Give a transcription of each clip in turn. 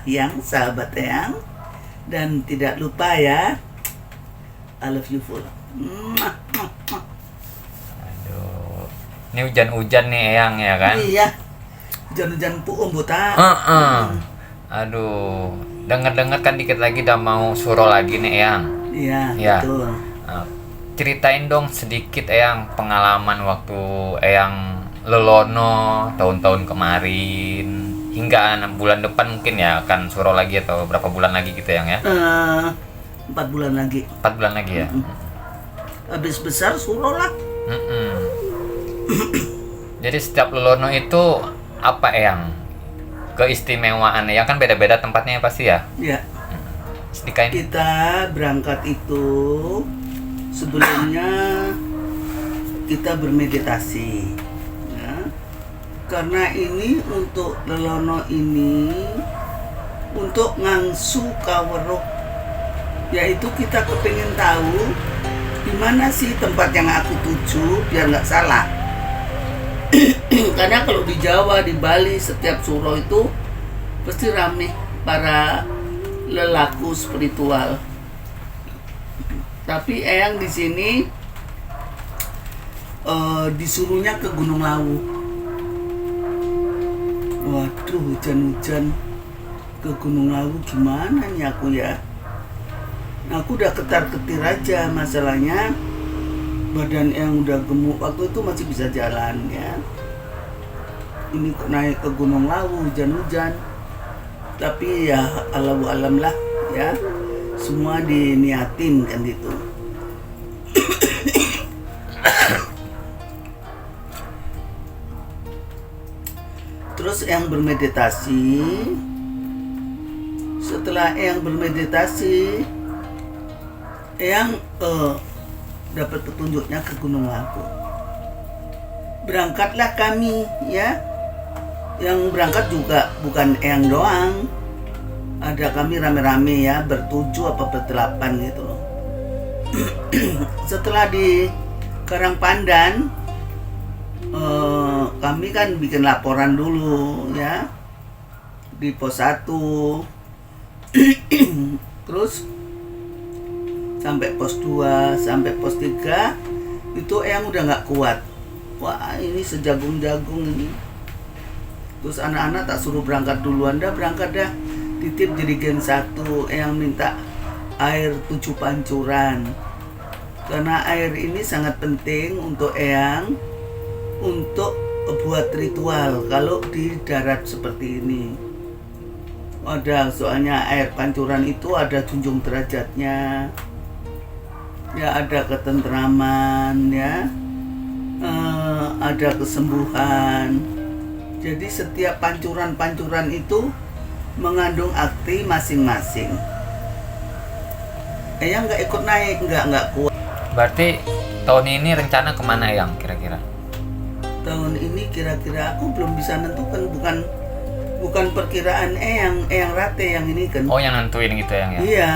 Eyang, sahabat Eyang. Dan tidak lupa ya, I love you full. Aduh. Ini hujan-hujan nih Eyang ya kan? Iya. Hujan-hujan puung buta. Aduh. Dengar-dengar kan dikit lagi udah mau suro lagi nih Eyang. Iya, Ya. betul. Ceritain dong sedikit Eyang pengalaman waktu Eyang lelono tahun-tahun kemarin hingga bulan depan mungkin ya akan suro lagi atau berapa bulan lagi gitu Eyang ya? 4 bulan lagi. 4 bulan lagi ya? Habis besar suruh lah. Jadi setiap lelono itu apa Eyang? Keistimewaan ya kan beda-beda tempatnya pasti ya? Ya. Sedikain. Kita berangkat itu sebelumnya kita bermeditasi ya. Karena ini untuk lelono ini untuk ngangsu kaweruh, yaitu kita kepingin tahu di mana sih tempat yang aku tuju biar nggak salah. Karena kalau di Jawa, di Bali, setiap suro itu pasti rame para lelaku spiritual. Tapi Eyang di sini disuruhnya ke Gunung Lawu. Waduh, hujan-hujan ke Gunung Lawu gimana nih aku ya? Aku udah ketar-ketir aja, masalahnya badan yang udah gemuk waktu itu masih bisa jalan ya. Ini naik ke Gunung Lawu hujan-hujan, tapi ya Allahu alam lah ya, semua diniatin kan gitu. Terus yang bermeditasi, setelah yang bermeditasi yang dapat petunjuknya ke Gunung Lawu. Berangkatlah kami ya. Yang berangkat juga bukan Eyang doang. Ada kami rame-rame ya, bertujuh apa berdelapan gitu loh. Setelah di Karangpandan, kami kan bikin laporan dulu ya di pos 1. Terus sampai pos 2, sampai pos 3 itu Eyang udah nggak kuat. Wah, ini sejagung-jagung ini. Terus anak-anak tak suruh berangkat duluan, dah berangkat dah. Titip jerigen 1, Eyang minta air 7 pancuran. Karena air ini sangat penting untuk Eyang untuk buat ritual kalau di darat seperti ini. Ada, soalnya air pancuran itu ada junjung derajatnya. Ya ada ketentraman ya, ada kesembuhan. Jadi setiap pancuran-pancuran itu mengandung arti masing-masing. Eyang nggak ikut naik, nggak kuat. Berarti tahun ini rencana kemana Eyang kira-kira? Tahun ini kira-kira aku belum bisa nentukan, bukan perkiraan Eyang rate yang ini kan. Oh, yang nentuin gitu Eyang ya? Iya.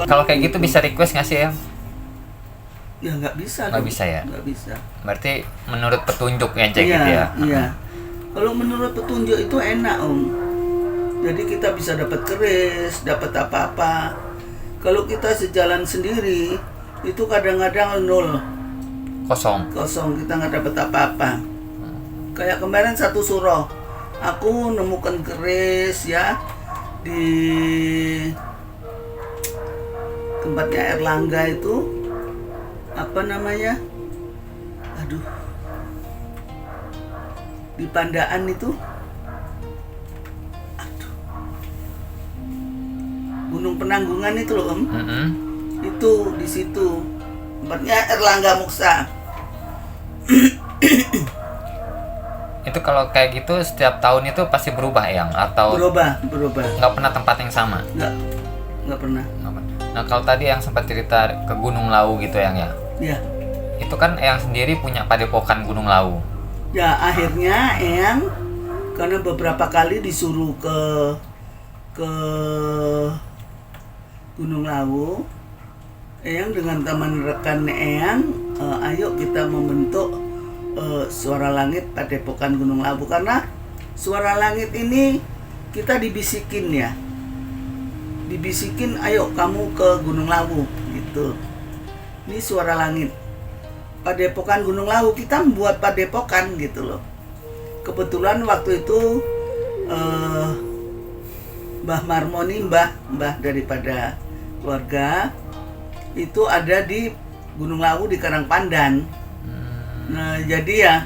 Kalau kayak gitu bisa request nggak sih Eyang? Ya nggak bisa. Nggak bisa ya? Nggak bisa. Berarti menurut petunjuk aja Iya, gitu ya? Iya. Kalau menurut petunjuk itu enak Jadi kita bisa dapat keris, dapat apa-apa. Kalau kita sejalan sendiri itu kadang-kadang 0. Kosong, Kita nggak dapat apa-apa. Kayak kemarin satu suro, aku nemukan keris ya di tempatnya Erlangga itu, apa namanya? Aduh, di Pandaan itu, Gunung Penanggungan itu loh itu di situ tempatnya Erlangga Muksa. Itu kalau kayak gitu setiap tahun itu pasti berubah Eyang atau berubah nggak pernah tempat yang sama? Nggak pernah. Nah kalau tadi yang sempat cerita ke Gunung Lawu gitu Eyang ya? Ya. Itu kan Eyang sendiri punya padepokan Gunung Lawu. Ya akhirnya Eyang karena beberapa kali disuruh ke Gunung Lawu, Eyang dengan teman rekan Eyang, ayo kita membentuk Suara Langit Padepokan Gunung Lawu, karena Suara Langit ini kita dibisikin ya, dibisikin ayo kamu ke Gunung Lawu gitu. Ini suara langit, padepokan Gunung Lawu, kita membuat padepokan gitu loh. Kebetulan waktu itu Mbah Marmoni, mbah daripada keluarga itu ada di Gunung Lawu di Karangpandan. Nah jadi ya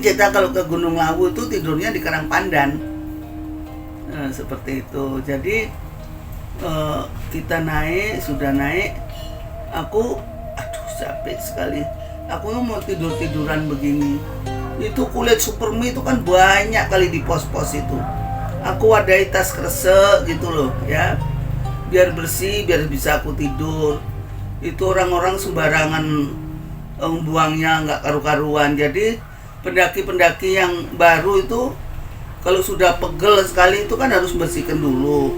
kita kalau ke Gunung Lawu itu tidurnya di Karangpandan. Nah, seperti itu. Jadi kita sudah naik. Aku capek sekali. Aku mau tiduran begini. Itu kulit supermi itu kan banyak kali di pos-pos itu. Aku wadai tas kresek gitu loh ya, biar bersih, biar bisa aku tidur. Itu orang-orang sembarangan buangnya nggak karu-karuan. Jadi pendaki-pendaki yang baru itu kalau sudah pegel sekali itu kan harus bersihkan dulu.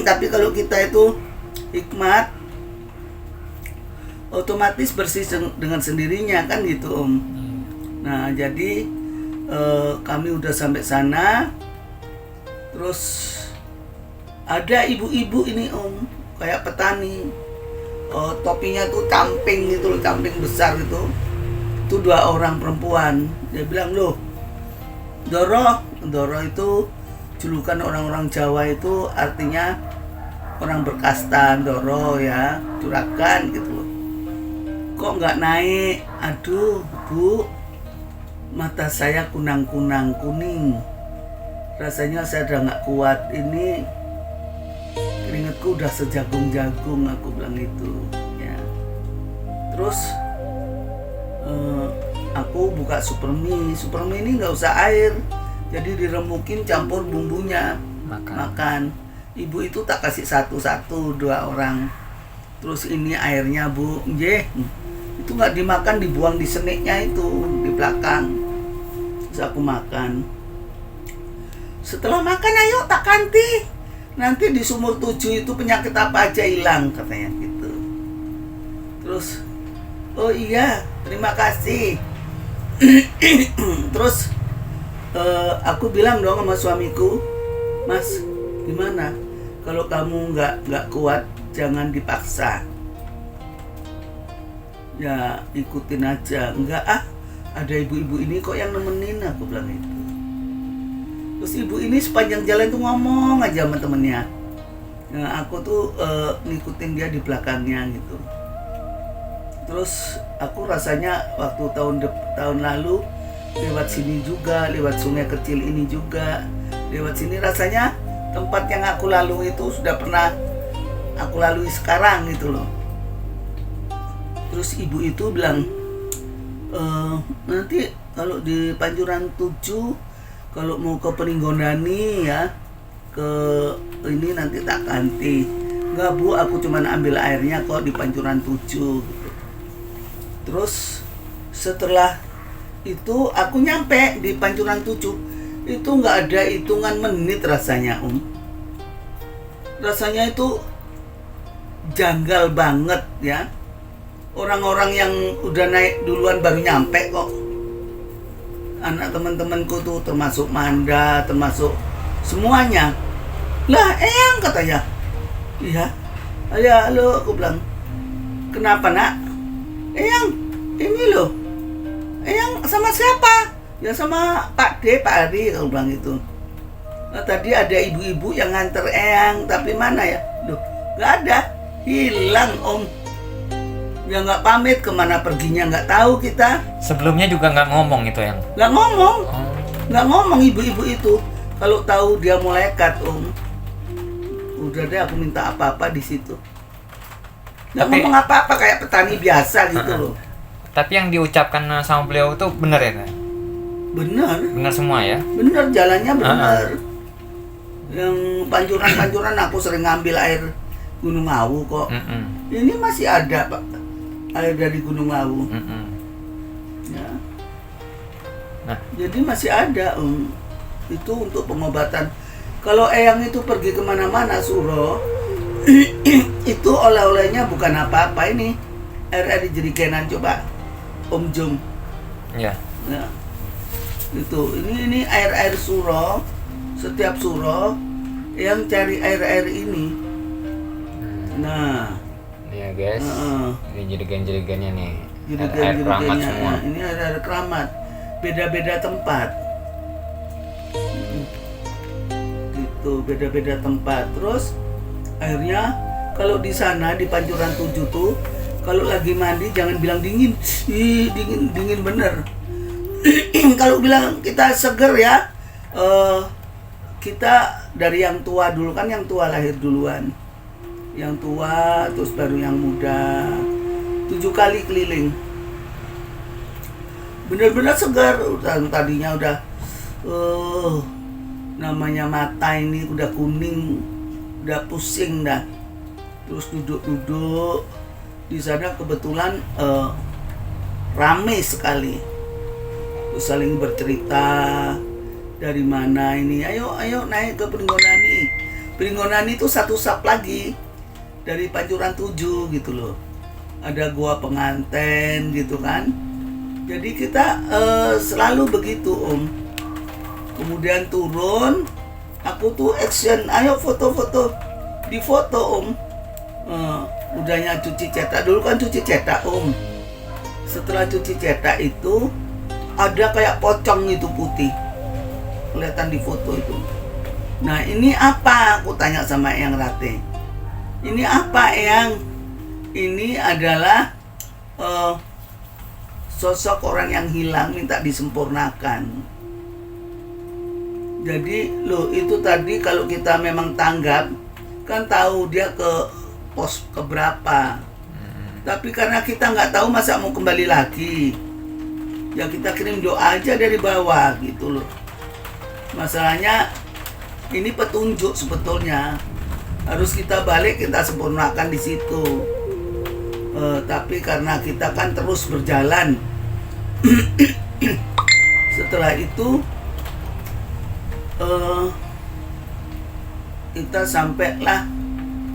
Tapi kalau kita itu hikmat, otomatis bersih dengan sendirinya kan gitu Om. Nah jadi kami udah sampai sana. Terus ada ibu-ibu ini Om, kayak petani. Topinya tuh camping gitu loh, camping besar gitu. Itu 2 orang perempuan. Dia bilang, loh Doro itu julukan orang-orang Jawa itu artinya orang berkasta, Doro ya, juragan gitu loh. Kok nggak naik? Aduh Bu, mata saya kunang-kunang kuning. Rasanya saya udah nggak kuat, ini keringetku udah sejagung-jagung, aku bilang gitu ya. Terus aku buka supermi ini nggak usah air, jadi diremukin campur bumbunya makan. Ibu itu tak kasih satu-satu 2 orang. Terus ini airnya Bu, itu nggak dimakan, dibuang di seniknya itu di belakang. Terus aku makan. Setelah makan ayo tak ganti, nanti di sumur 7 itu penyakit apa aja hilang katanya gitu. Terus oh iya terima kasih. Terus aku bilang dong sama suamiku, Mas gimana kalau kamu nggak kuat jangan dipaksa ya, ikutin aja. Enggak ada ibu-ibu ini kok yang nemenin, aku bilang itu. Terus ibu ini sepanjang jalan tuh ngomong aja sama temennya. Nah, aku tuh ngikutin dia di belakangnya gitu. Terus aku rasanya waktu tahun lalu lewat sini juga, lewat sungai kecil ini juga, lewat sini rasanya tempat yang aku lalui itu sudah pernah aku lalui sekarang gitu loh. Terus ibu itu bilang, nanti kalau di Panjuran 7 kalau mau ke Peninggonani ya, ke ini nanti tak ganti. Enggak Bu, aku cuman ambil airnya kok di Panjuran 7 gitu. Terus setelah itu aku nyampe di Panjuran 7, itu nggak ada hitungan menit rasanya Om. Rasanya itu janggal banget ya. Orang-orang yang udah naik duluan baru nyampe kok. Anak teman-temanku tuh termasuk Manda, termasuk semuanya. Lah Eyang katanya. Iya. Ayah lo, aku bilang. Kenapa nak? Eyang, ini loh. Eyang sama siapa? Ya sama Pak D, Pak Ari, aku bilang gitu. Nah, tadi ada ibu-ibu yang nganter Eyang, tapi mana ya? Loh, nggak ada. Hilang Om. Ya nggak pamit, kemana perginya nggak tahu kita. Sebelumnya juga nggak ngomong itu yang? Nggak ngomong, nggak ngomong ibu-ibu itu. Kalau tahu dia mau lekat Om, udah deh aku minta apa-apa di situ. Nggak ngomong apa-apa kayak petani biasa gitu loh. Tapi yang diucapkan sama beliau itu benar ya? Benar. Benar semua ya? Benar, jalannya benar. Yang panjuran-panjuran aku sering ngambil air Gunung Lawu kok. Ini masih ada Pak, air dari Gunung Lawu. Ya. Nah, jadi masih ada itu untuk pengobatan. Kalau Eyang itu pergi kemana-mana Suro, itu oleh-olehnya bukan apa-apa ini air jerigenan, coba Om Jum. Ya. Ya. Itu ini air Suro setiap suro yang cari air ini. Nah, ya guys, ini jerigen-jerigennya nih. Air keramat jerigen-jerigennya semua. ini air keramat, beda-beda tempat gitu, beda-beda tempat. Terus akhirnya kalau di sana di Pancuran 7 tuh kalau lagi mandi jangan bilang dingin. Dingin bener. Kalau bilang kita seger ya, kita dari yang tua dulu, kan yang tua lahir duluan, yang tua terus baru yang muda. 7 kali keliling, bener-bener segar. Tadinya udah namanya mata ini udah kuning, udah pusing dah. Terus duduk di sana kebetulan rame sekali, terus saling bercerita dari mana ini, ayo naik ke Pringgonani. Pringgonani itu satu sap lagi dari Pancuran 7 gitu loh, ada gua penganten gitu kan. Jadi kita selalu begitu Om. Kemudian turun, aku tuh action, ayo foto-foto, di foto Om. Udahnya cuci cetak, dulu kan cuci cetak Om. Setelah cuci cetak itu ada kayak pocong itu putih, kelihatan di foto itu. Nah ini apa? Aku tanya sama Eyang Rate. Ini apa Eyang? Ini adalah sosok orang yang hilang minta disempurnakan. Jadi loh itu tadi kalau kita memang tanggap kan tahu dia ke pos keberapa. Tapi karena kita nggak tahu masa mau kembali lagi, ya kita kirim doa aja dari bawah gitu loh. Masalahnya ini petunjuk sebetulnya, harus kita balik, kita sempurnakan di situ. Tapi karena kita kan terus berjalan, setelah itu kita sampailah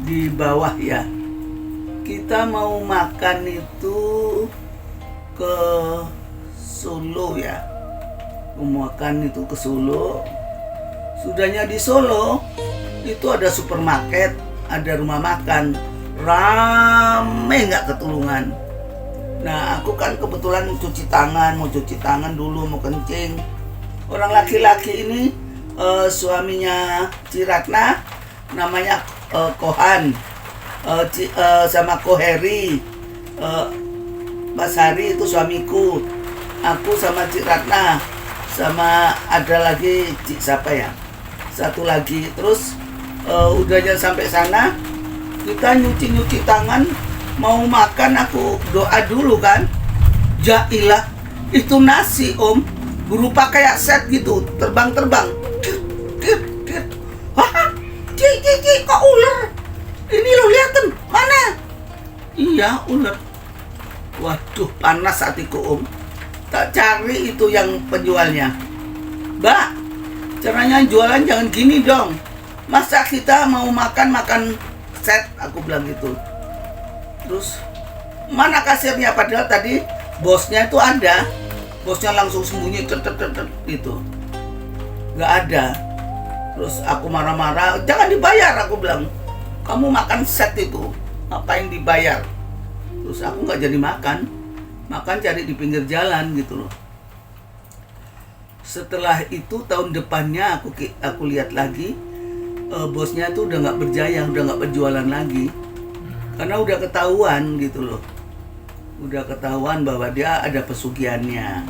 di bawah ya. Kita mau makan itu ke Solo ya, mau makan itu ke Solo. Sudahnya di Solo itu ada supermarket, ada rumah makan, rame nggak ketulungan. Nah aku kan kebetulan mau cuci tangan dulu, mau kencing. Orang laki-laki ini suaminya Ciratna namanya Kohan, sama Koheri, Mas Hari itu suamiku. Aku sama Cik Ratna, sama ada lagi Cik siapa ya, satu lagi. Terus udahnya sampai sana kita nyuci tangan, mau makan. Aku doa dulu kan, jailah itu nasi Om berupa kayak set gitu, terbang. Hah, Cik, kok ular? Ini lo liatin, mana? Iya ular. Waduh panas hatiku Om. Tak cari itu yang penjualnya. Mbak, caranya jualan jangan gini dong. Masa kita mau makan set, aku bilang gitu. Terus mana kasirnya, padahal tadi bosnya itu ada. Bosnya langsung sembunyi gitu. Nggak ada. Terus aku marah-marah, jangan dibayar, aku bilang. Kamu makan set itu, apa yang dibayar? Terus aku nggak jadi makan cari di pinggir jalan gitu loh. Setelah itu tahun depannya aku lihat lagi, bosnya tuh udah nggak berjaya, udah nggak berjualan lagi, karena udah ketahuan gitu loh, udah ketahuan bahwa dia ada pesugihannya.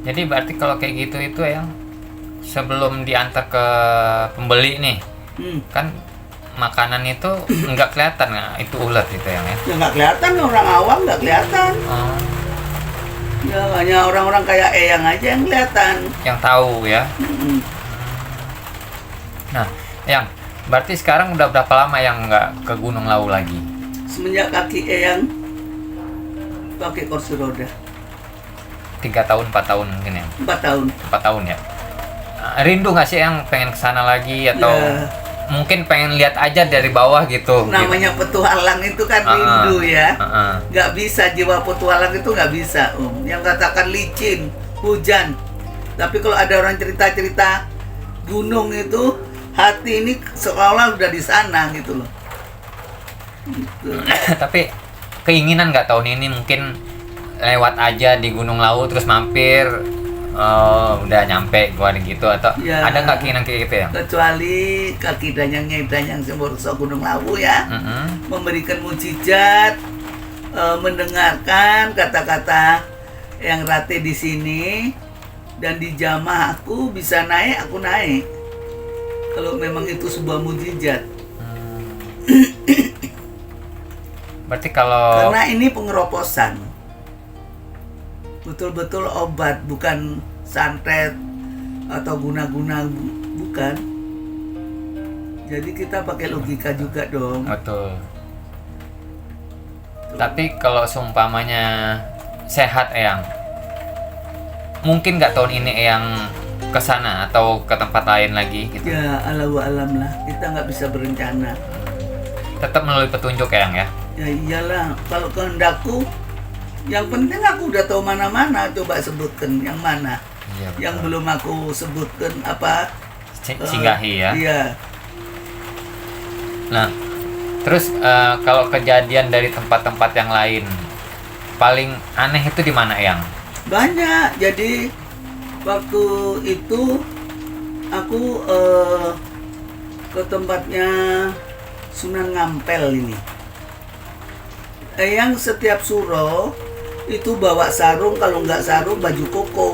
Jadi berarti kalau kayak gitu itu yang sebelum diantar ke pembeli nih, kan makanan itu nggak kelihatan nggak itu ulat gitu ya? Ya nggak kelihatan, orang awam nggak kelihatan. Ya hanya orang-orang kayak Eyang aja yang kelihatan, yang tahu ya. Nah, Eyang, berarti sekarang udah berapa lama yang nggak ke Gunung Lawu lagi? Semenjak kaki Eyang pakai kursi roda. 3 tahun, 4 tahun mungkin ya? 4 tahun. 4 tahun ya. Rindu nggak sih yang pengen kesana lagi atau? Ya. Mungkin pengen lihat aja dari bawah gitu. Namanya gitu. petualang itu kan rindu ya. Nggak bisa, jiwa petualang itu nggak bisa Yang katakan licin, hujan. Tapi kalau ada orang cerita-cerita gunung itu, hati ini seolah udah di sana gitu loh. Gitu. Tapi keinginan nggak tahun ini mungkin lewat aja di Gunung Lawu terus mampir, udah nyampe gua gitu, atau Ya. ada nggak keinginan kayak gitu ya? Kecuali kaki danyang Semborso Gunung Lawu ya, Mm-mm. memberikan mujizat, mendengarkan kata-kata yang Rate di sini, dan di jamah aku bisa naik, aku naik. Kalau memang itu sebuah mujizat. Berarti kalau Karena ini pengeroposan. Betul-betul obat, bukan santet atau guna-guna, bukan. Jadi kita pakai logika juga dong. betul. Tapi kalau seumpamanya sehat Eyang, mungkin nggak tahun ini Eyang ke sana atau ke tempat lain lagi gitu? Ya Allahu alam lah, kita nggak bisa berencana. Tetap melalui petunjuk Eyang ya? Ya iyalah, kalau kehendakku, yang penting aku udah tahu mana-mana. Coba sebutkan yang mana. Iya, Yang betul. belum aku sebutkan apa? Singgahi ya. Iya. Nah, terus kalau kejadian dari tempat-tempat yang lain, paling aneh itu di mana Eyang? Banyak. Jadi waktu itu aku ke tempatnya Sunan Ngampel ini. Yang setiap suro itu bawa sarung, kalau nggak sarung baju koko.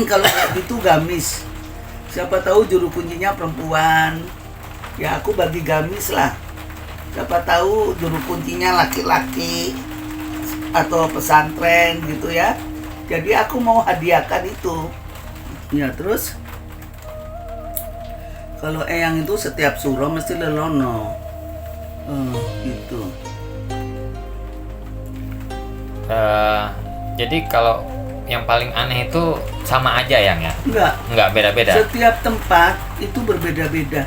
Kalau nggak gitu gamis. Siapa tahu juru kuncinya perempuan. Ya aku bagi gamis lah. Siapa tahu juru kuncinya laki-laki atau pesantren gitu ya. Jadi aku mau hadiahkan itu. Ya terus kalau Eyang itu setiap suro mesti lelono. Gitu. Jadi kalau yang paling aneh itu sama aja Eyang ya? Nggak beda-beda? Setiap tempat itu berbeda-beda.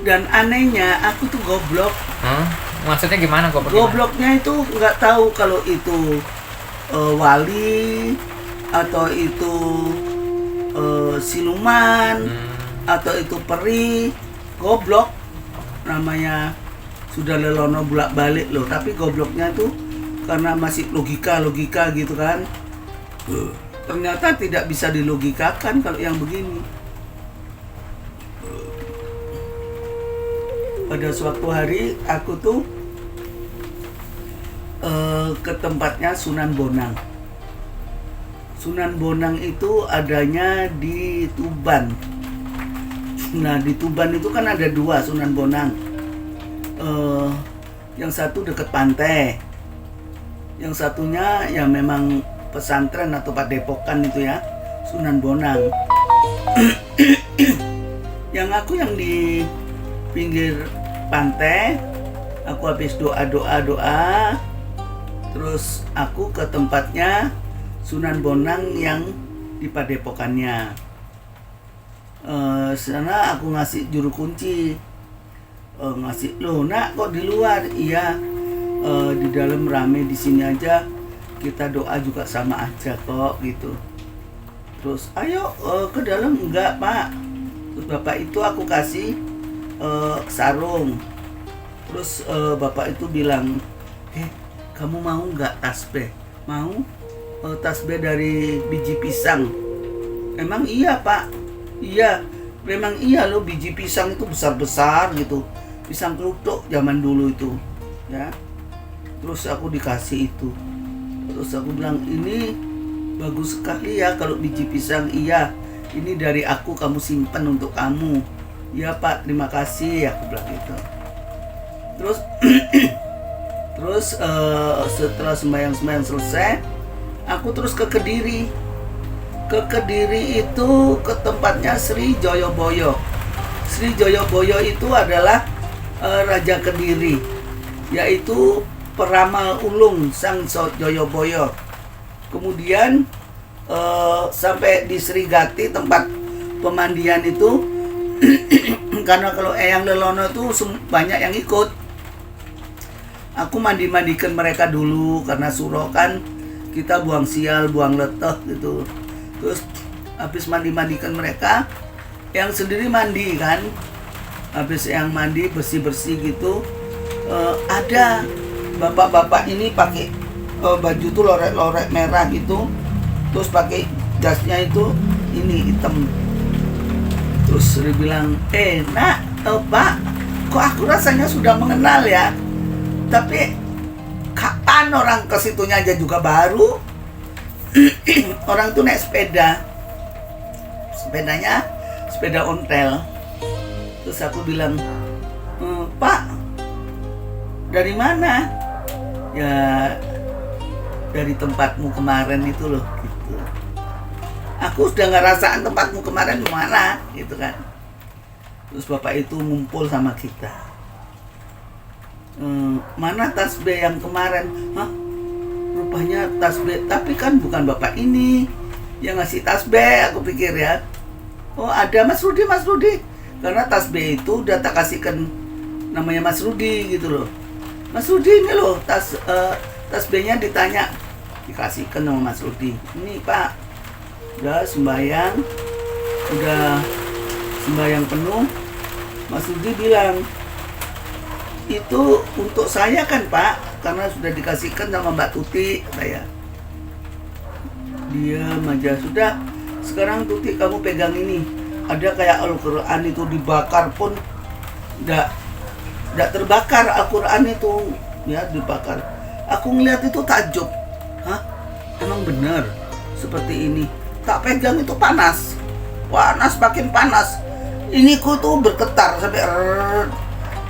Dan anehnya aku tuh goblok. Maksudnya gimana kok? Gobloknya itu nggak tahu kalau itu wali atau itu siluman atau itu peri. Goblok namanya, sudah lelono bolak-balik loh, tapi gobloknya tuh karena masih logika gitu kan. Ternyata tidak bisa dilogikakan kalau yang begini. Pada suatu hari aku tuh ke tempatnya Sunan Bonang. Sunan Bonang itu adanya di Tuban. Nah di Tuban itu kan ada dua Sunan Bonang. Yang satu dekat pantai, yang satunya ya memang pesantren atau padepokan itu ya, Sunan Bonang. Yang aku yang di pinggir pantai, aku habis doa, terus aku ke tempatnya Sunan Bonang yang di padepokannya. Sana aku ngasih juru kunci, ngasih, loh nak kok di luar? Iya, di dalam rame, di sini aja kita doa juga sama aja kok gitu. Terus ayo ke dalam, enggak pak. Terus bapak itu aku kasih sarung. Terus bapak itu bilang, kamu mau nggak tasbih? Mau? Tasbih dari biji pisang. Emang iya pak? Iya, memang iya loh, biji pisang itu besar-besar gitu. Pisang kelutuk zaman dulu itu ya. Terus aku dikasih itu. Terus aku bilang, ini bagus sekali ya kalau biji pisang. Iya, ini dari aku, kamu simpen untuk kamu. Ya pak, terima kasih, aku bilang gitu. Terus terus setelah sembahyang selesai, aku terus ke Kediri. Ke Kediri itu ke tempatnya Sri Joyoboyo. Sri Joyoboyo itu adalah Raja Kediri, yaitu peramal ulung Sang Joyoboyo. Kemudian sampai di Srigati tempat pemandian itu karena kalau Eyang Lelono itu banyak yang ikut. Aku mandi-mandikan mereka dulu karena suro kan kita buang sial, buang leteh gitu. Terus habis mandi-mandikan mereka, yang sendiri mandi kan, habis yang mandi bersih gitu, ada bapak-bapak ini pakai baju tuh lorek-lorek merah gitu, terus pakai jasnya itu ini hitam. Terus dia bilang, nak, Pak, kok aku rasanya sudah mengenal ya, tapi kapan orang ke situnya aja juga baru. Orang tuh naik sepedanya sepeda ontel. Terus aku bilang, Pak, dari mana? Ya dari tempatmu kemarin itu loh gitu. Aku sudah ngerasain tempatmu kemarin di mana gitu kan. Terus bapak itu ngumpul sama kita. Mana tas B yang kemarin? Hah? Rupanya tas B, tapi kan bukan bapak ini yang ngasih tas B, aku pikir ya. Oh ada Mas Rudi. Karena tas B itu udah tak kasihkan namanya Mas Rudi gitu loh. Mas Rudi ini loh tas B-nya ditanya, dikasihkan sama Mas Rudi. Ini Pak, udah sembahyang penuh. Mas Rudi bilang, itu untuk saya kan Pak, karena sudah dikasihkan sama Mbak Tuti. Saya diam aja. Sudah, sekarang Tuti kamu pegang ini. Ada kayak Al-Quran itu dibakar pun enggak terbakar. Al-Quran itu ya dibakar. Aku ngeliat itu takjub. Hah? Emang benar seperti ini? Tak pegang itu panas, makin panas. Ini ku tuh bergetar sampai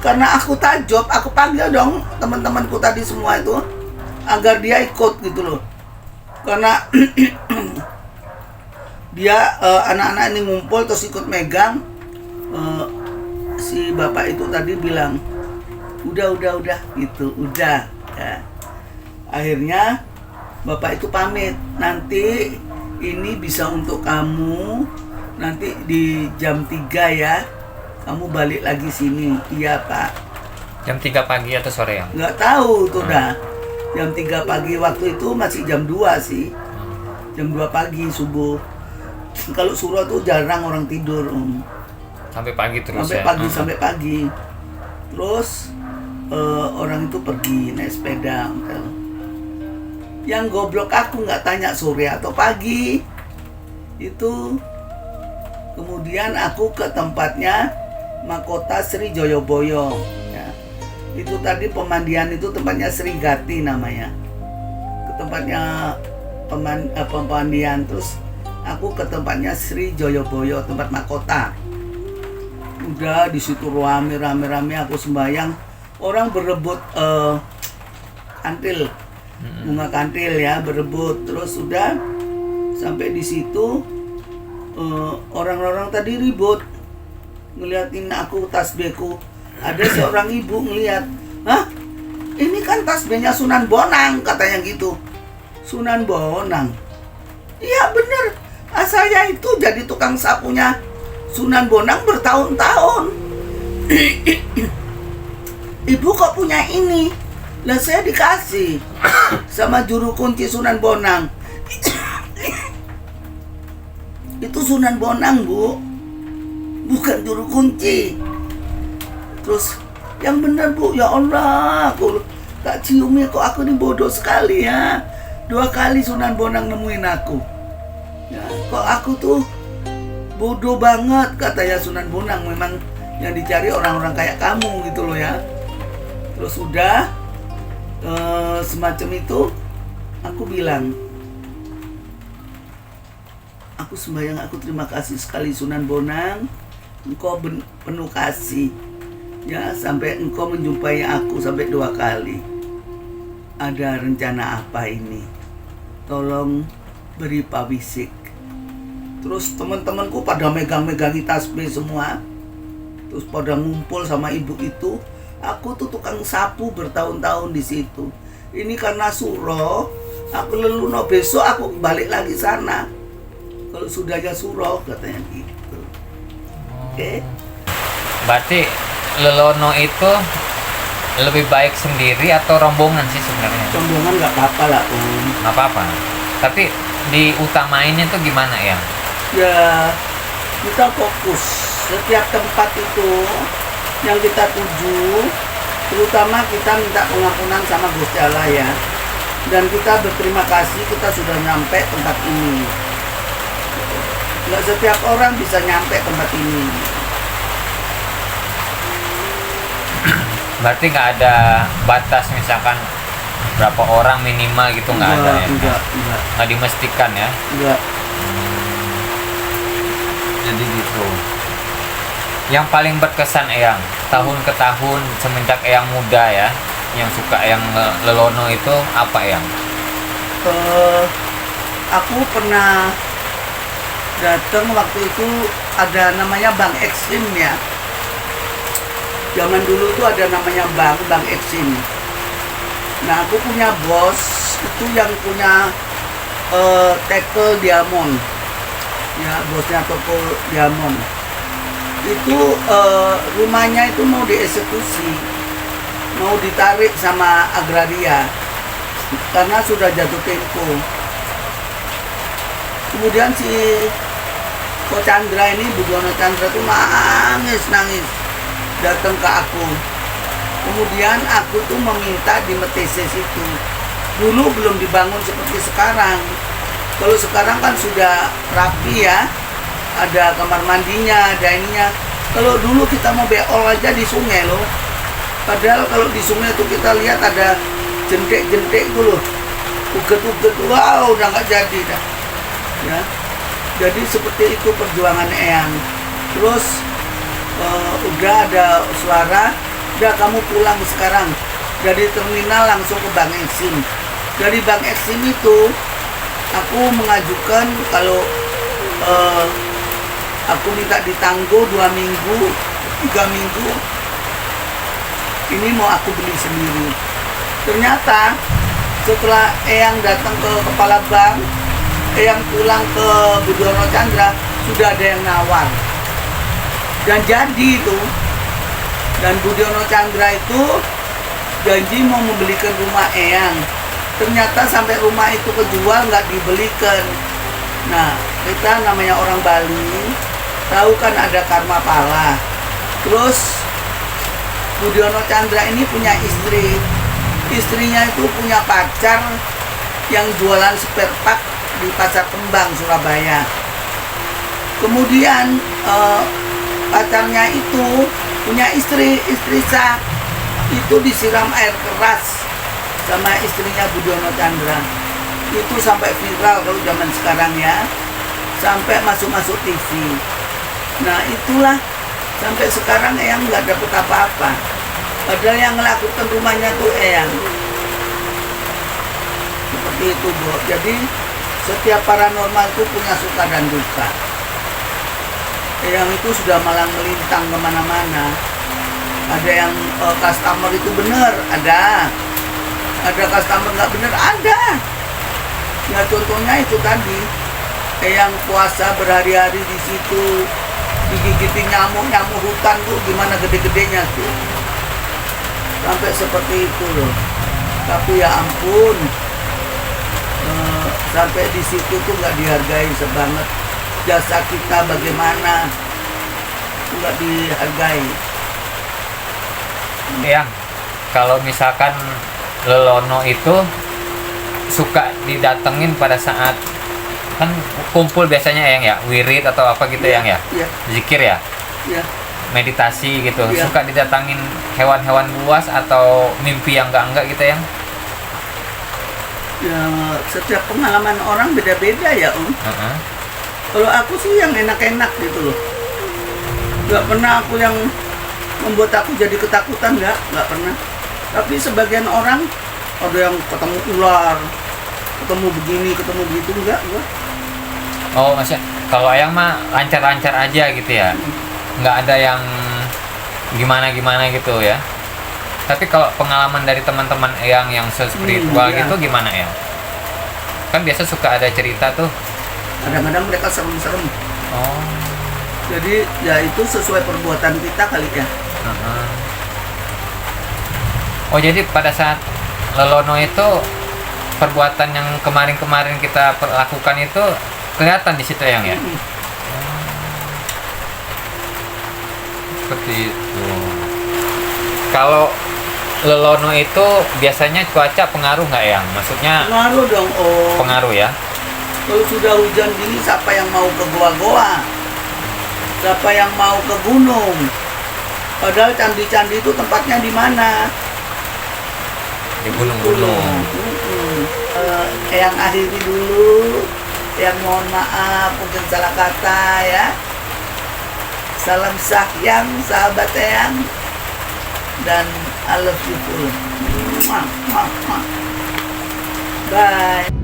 karena aku takjub, aku panggil dong teman-temanku tadi semua itu agar dia ikut gitu loh. Karena dia anak-anak ini ngumpul terus ikut megang. Si bapak itu tadi bilang, udah gitu, udah. Ya. Akhirnya bapak itu pamit, nanti ini bisa untuk kamu nanti di jam 3 ya. Kamu balik lagi sini. Iya Pak. Jam 3 pagi atau sore ya? Nggak tahu tuh dah. Jam 3 pagi, waktu itu masih jam 2 sih. Jam 2 pagi subuh. Kalau surau tuh jarang orang tidur. Sampai pagi terus Sampai pagi. Terus orang itu pergi naik sepeda. Yang goblok aku nggak tanya sore atau pagi. Itu kemudian aku ke tempatnya Mahkota Sri Joyoboyo ya. Itu tadi pemandian itu tempatnya Sri Gati namanya. Ke tempatnya pemandian. Terus aku ke tempatnya Sri Joyoboyo, tempat mahkota. Udah di situ rame aku sembahyang. Orang berebut kantil, bunga kantil ya, berebut. Terus udah sampai di situ orang-orang tadi ribut ngeliatin aku tas B-ku. Ada seorang ibu ngeliat, hah? Ini kan tas B-nya Sunan Bonang, katanya gitu. Sunan Bonang. Iya bener. Saya itu jadi tukang sapunya Sunan Bonang bertahun-tahun. Ibu kok punya ini? Lah saya dikasih sama juru kunci Sunan Bonang. Itu Sunan Bonang Bu, bukan juru kunci. Terus yang benar Bu, ya Allah, aku tak ciumnya kok, aku ini bodoh sekali ya. 2 kali Sunan Bonang nemuin aku ya, kok aku tuh bodoh banget, katanya Sunan Bonang. Memang yang dicari orang-orang kayak kamu gitu loh ya. Terus udah semacam itu, aku bilang, aku sembahyang, aku terima kasih sekali Sunan Bonang, engkau penuh kasih ya, sampai engkau menjumpai aku sampai 2 kali. Ada rencana apa ini? Tolong beri pawisik. Terus teman-temanku pada megang-megangi tasbih semua. Terus pada ngumpul sama ibu itu. Aku tuh tukang sapu bertahun-tahun di situ. Ini karena suro, aku leluno, besok aku balik lagi sana. Kalau sudahnya suro, katanya gitu. Oke. Berarti lelono itu lebih baik sendiri atau rombongan sih sebenarnya? Rombongan nggak apa-apa lah Nggak apa-apa. Tapi diutamainnya tuh gimana ya? Ya kita fokus setiap tempat itu yang kita tuju, terutama kita minta pengampunan sama Gusti Allah ya, dan kita berterima kasih kita sudah nyampe tempat ini. Nggak setiap orang bisa nyampe tempat ini. Berarti nggak ada batas misalkan berapa orang minimal gitu, nggak ada ya? Nggak dimestikan ya? Enggak. Jadi gitu. Yang paling berkesan Eyang tahun ke tahun semenjak Eyang muda ya, yang suka Eyang lelono itu apa Eyang? Aku pernah datang waktu itu ada namanya Bank Eksim ya. Zaman dulu tuh ada namanya Bank Eksim. Nah, aku punya bos itu yang punya Tekel Diamond. Ya, bosnya toko Diamond. Itu rumahnya itu mau dieksekusi, mau ditarik sama agraria karena sudah jatuh tempo. Kemudian si Ko Chandra ini, Budiono Chandra tuh nangis datang ke aku. Kemudian aku tuh meminta di Meteses itu. Dulu belum dibangun seperti sekarang. Kalau sekarang kan sudah rapi ya, ada kamar mandinya, ada ininya. Kalau dulu kita mau beol aja di sungai loh. Padahal kalau di sungai itu kita lihat ada jentik-jentik tuh loh, uget-uget, wow, udah nggak jadi dah. Ya, jadi seperti itu perjuangan Eyang. Terus udah ada suara, udah kamu pulang sekarang dari terminal langsung ke Bank Eksim. Dari Bank Eksim itu aku mengajukan kalau aku minta ditangguh 2 minggu, 3 minggu, ini mau aku beli sendiri. Ternyata setelah Eyang datang ke kepala bank, Eyang pulang ke Budiono Chandra, sudah ada yang nawar. Dan jadi itu, dan Budiono Chandra itu janji mau membelikan rumah Eyang. Ternyata sampai rumah itu kejual nggak dibelikan. Nah, kita namanya orang Bali, tahu kan ada karma pala. Terus Budiono Chandra ini punya istri. Istrinya itu punya pacar yang jualan spare part di Pasar Kembang, Surabaya. Kemudian pacarnya itu punya istri sah. Itu disiram air keras sama istrinya Budiono Chandra. Itu sampai viral kalau zaman sekarang ya, sampai masuk TV. Nah itulah, sampai sekarang Eyang nggak dapet apa-apa, padahal yang melakukan rumahnya tuh Eyang. Seperti itu Bu. Jadi setiap paranormal itu punya suka dan duka. Eyang itu sudah malang melintang kemana-mana. Ada yang customer itu benar, ada customer nggak benar, ada. Ya contohnya itu tadi, Eyang puasa berhari-hari di situ, digigitin nyamuk hutan tuh gimana gede-gedenya tuh, sampai seperti itu loh. Tapi ya ampun, sampai di situ tuh nggak dihargai sebanget. Jasa kita bagaimana nggak dihargai. Eyang, kalau misalkan lelono itu suka didatengin pada saat kan kumpul biasanya Eyang ya, wirid atau apa gitu Eyang ya, zikir ya, meditasi gitu, suka didatangin hewan-hewan buas atau mimpi yang enggak gitu Eyang? Ya setiap pengalaman orang beda-beda ya Om. Kalau aku sih yang enak-enak gitu loh, nggak pernah aku yang membuat aku jadi ketakutan, nggak pernah. Tapi sebagian orang ada yang ketemu ular, ketemu begini, ketemu begitu, enggak. Oh maksudnya kalau Eyang mah lancar-lancar aja gitu ya, nggak ada yang gimana-gimana gitu ya. Tapi kalau pengalaman dari teman-teman Eyang yang spiritual gitu gimana Eyang? Kan biasa suka ada cerita tuh. Kadang-kadang mereka serem-serem. Oh. Jadi ya itu sesuai perbuatan kita kali ya. Oh jadi pada saat lelono itu perbuatan yang kemarin kita lakukan itu kelihatan di situ Eyang ya? seperti itu. Kalau Lelono itu biasanya cuaca pengaruh nggak yang? Maksudnya Pengaruh dong, Om. pengaruh ya? Kalau sudah hujan gini, siapa yang mau ke goa-goa? Siapa yang mau ke gunung? Padahal candi-candi itu tempatnya di mana? Di gunung-gunung. Yang akhiri dulu, yang mohon maaf mungkin salah kata ya. Salam sayang sahabat Eyang, dan I love you full. Bye.